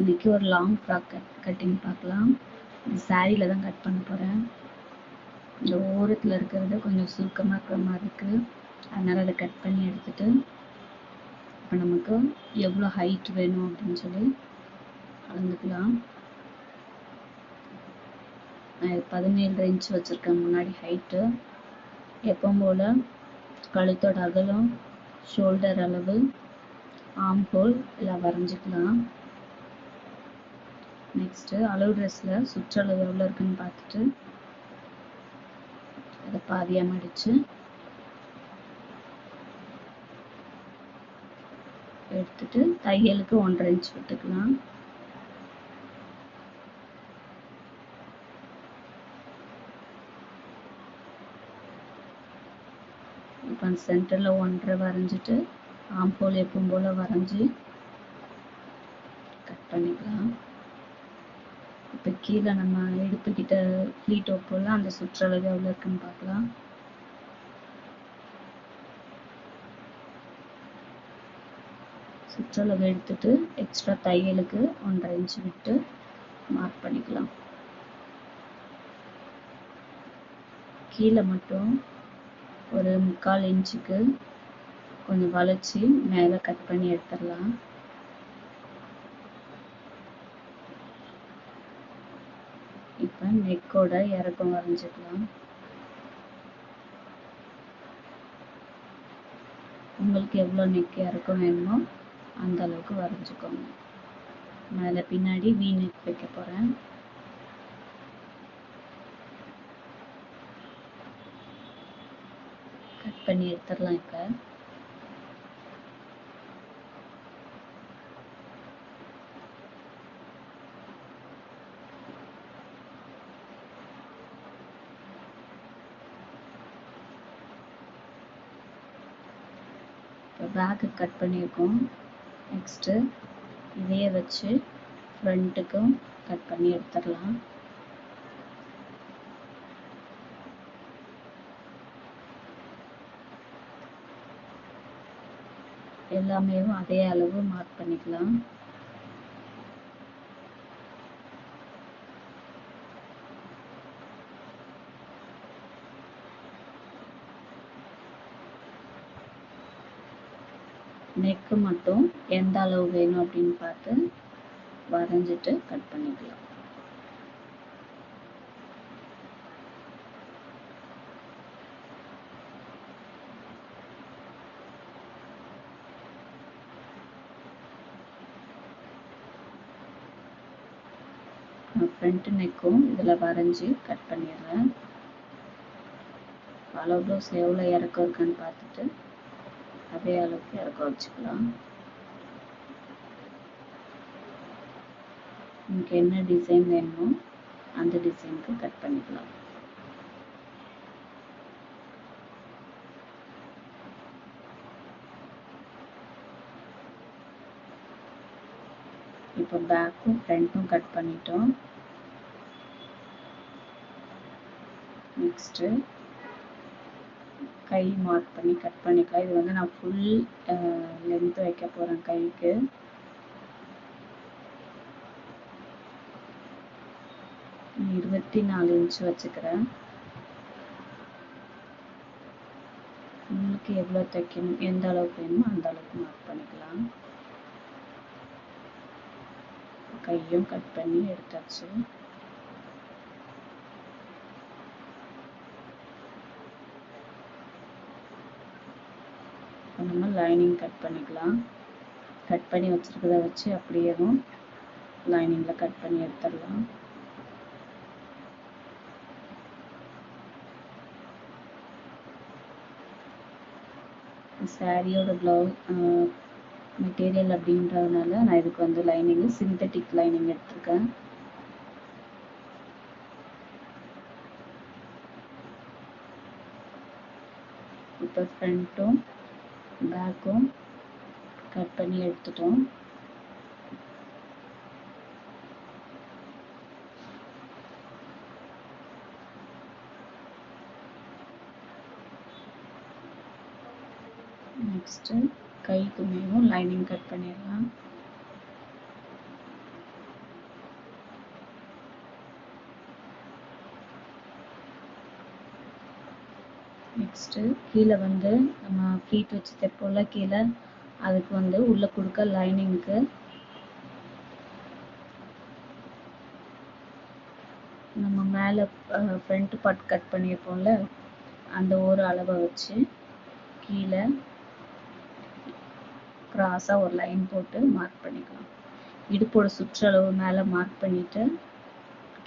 இன்னைக்கு ஒரு long frock cutting பார்க்கலாம். இந்த சாரியில் தான் கட் பண்ண போகிறேன். இந்த ஓரத்தில் இருக்கிறது கொஞ்சம் சுருக்கமாக இருக்கிற மாதிரி இருக்குது, அதனால் அதை கட் பண்ணி எடுத்துட்டு இப்போ நமக்கு எவ்வளோ ஹைட் வேணும் அப்படின்னு சொல்லி அளந்துக்கலாம். நான் 17 இன்ச் வச்சுருக்கேன் முன்னாடி ஹைட்டு. எப்பவும் போல் கழுத்தோட அகலம், ஷோல்டர் அளவு, ஆர்ம் ஹோல் எல்லாம் வரைஞ்சிக்கலாம். நெக்ஸ்ட்டு அளவு ட்ரெஸ்ஸில் சுற்றளவு எவ்வளோ இருக்குன்னு பார்த்துட்டு அதை பாதியாக மடித்து எடுத்துட்டு தையலுக்கு 1.5 இன்ச் விட்டுக்கலாம். இப்போ சென்டரில் 1.5 வரைஞ்சிட்டு ஆர்ம் ஹோல் எப்பவும் போல் வரைஞ்சி கட் பண்ணிக்கலாம். இப்போ கீழே நம்ம இடுப்புக்கிட்ட ஃப்ளீட் வைப்போம்ல, அந்த சுற்றளவு எவ்வளோ இருக்குன்னு பார்க்கலாம். சுற்றளவு எடுத்துட்டு எக்ஸ்ட்ரா தையலுக்கு 1.5 இன்ச் விட்டு மார்க் பண்ணிக்கலாம். கீழே மட்டும் ஒரு 3/4 இன்ச்சுக்கு கொஞ்சம் வளைச்சி மேலே கட் பண்ணி எடுத்துடலாம். இப்போ நெக்கோட இறக்கம் வரைஞ்சிக்கலாம். உங்களுக்கு எவ்வளோ நெக் இறக்கம் வேணுமோ அந்த அளவுக்கு வரைஞ்சிக்கோங்க. மேலே பின்னாடி வி நெக் வைக்க போகிறேன். கட் பண்ணி எடுத்துடலாம். இப்போ பேக்கு கட் பண்ணியிருக்கோம். நெக்ஸ்ட்டு இதையே வச்சு ஃப்ரண்ட்டுக்கும் கட் பண்ணி எடுத்துடலாம். எல்லாமே அதே அளவு மார்க் பண்ணிக்கலாம். நெக்கு மட்டும் எந்த அளவு வேணும் அப்படின்னு பார்த்து வரைஞ்சிட்டு கட் பண்ணிக்கலாம். ஃப்ரண்ட் நெக்கும் இதில் வரைஞ்சி கட் பண்ணிடுறேன். அளவு ப்ளவுஸ் எவ்வளோ இறக்கம் இருக்குன்னு பார்த்துட்டு அதே அளவுக்கு இறக்கம் வச்சுக்கலாம். உங்களுக்கு என்ன டிசைன் வேணுமோ அந்த டிசைனுக்கு கட் பண்ணிக்கலாம். இப்போ பேக்கும் ஃப்ரண்ட்டும் கட் பண்ணிட்டோம். நெக்ஸ்ட்டு கை மார்க் பண்ணி கட் பண்ணிக்கலாம். இது வந்து நான் ஃபுல் லென்த் வைக்க போகிறேன். கைக்கு 24 இன்ச் வச்சுக்கிறேன். உங்களுக்கு எவ்வளோ தைக்கணும், எந்த அளவுக்கு வேணுமோ அந்த அளவுக்கு மார்க் பண்ணிக்கலாம். கையும் கட் பண்ணி எடுத்தாச்சு. நம்ம லைனிங் கட் பண்ணிக்கலாம். கட் பண்ணி வச்சுருக்கத வச்சு அப்படியேவும் லைனிங்கில் கட் பண்ணி எடுத்துடலாம். சாரியோட மெட்டீரியல் அப்படின்றதுனால நான் இதுக்கு வந்து லைனிங்கு சிந்தட்டிக் லைனிங் எடுத்திருக்கேன். இப்போ ஃப்ரண்ட்டும் பேக்கும் கட் பண்ணி எடுத்துட்டோம். நெக்ஸ்ட்டு கைக்கு மேலும் லைனிங் கட் பண்ணிடலாம். நெக்ஸ்ட்டு கீழே வந்து நம்ம ஃப்ளீட் வச்சு தைப்போம்ல கீழே, அதுக்கு வந்து உள்ளே கொடுக்க லைனிங்க்கு நம்ம மேலே ஃப்ரண்ட் பார்ட் கட் பண்ணியிருப்போம்ல அந்த ஒரு அளவை வச்சு கீழே கிராஸாக ஒரு லைன் போட்டு மார்க் பண்ணிக்கலாம். இடுப்போட சுற்றளவு மேலே மார்க் பண்ணிவிட்டு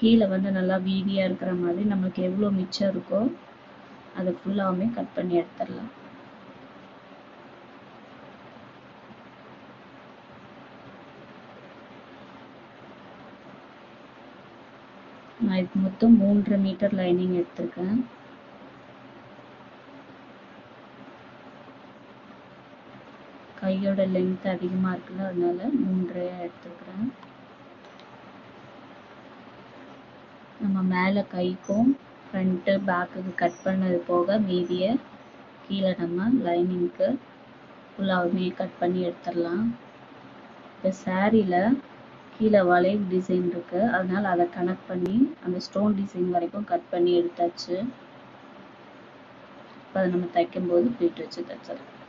கீழே வந்து நல்லா வீதியாக இருக்கிற மாதிரி நம்மளுக்கு எவ்வளோ மிச்சம் இருக்கோ அதை ஃபுல்லாகவுமே கட் பண்ணி எடுத்துடலாம். நான் இதுக்கு மொத்தம் 3.5 மீட்டர் லைனிங் எடுத்திருக்கேன். கையோட லென்த் அதிகமாக இருக்குல்ல, அதனால 3.5 எடுத்துக்கிறேன். நம்ம மேலே கைக்கும் ஃப்ரண்ட்டு பேக்குக்கு கட் பண்ணது போக மீதியை கீழே நம்ம லைனிங்க்கு ஃபுல்லாகவுமே கட் பண்ணி எடுத்துடலாம். இப்போ சாரியில் கீழே வளைவு டிசைன் இருக்குது, அதனால் அதை கனெக்ட் பண்ணி அந்த ஸ்டோன் டிசைன் வரைக்கும் கட் பண்ணி எடுத்தாச்சு. இப்போ அதை நம்ம தைக்கும்போது ஃப்ளீட் வச்சு தைச்சிடலாம்.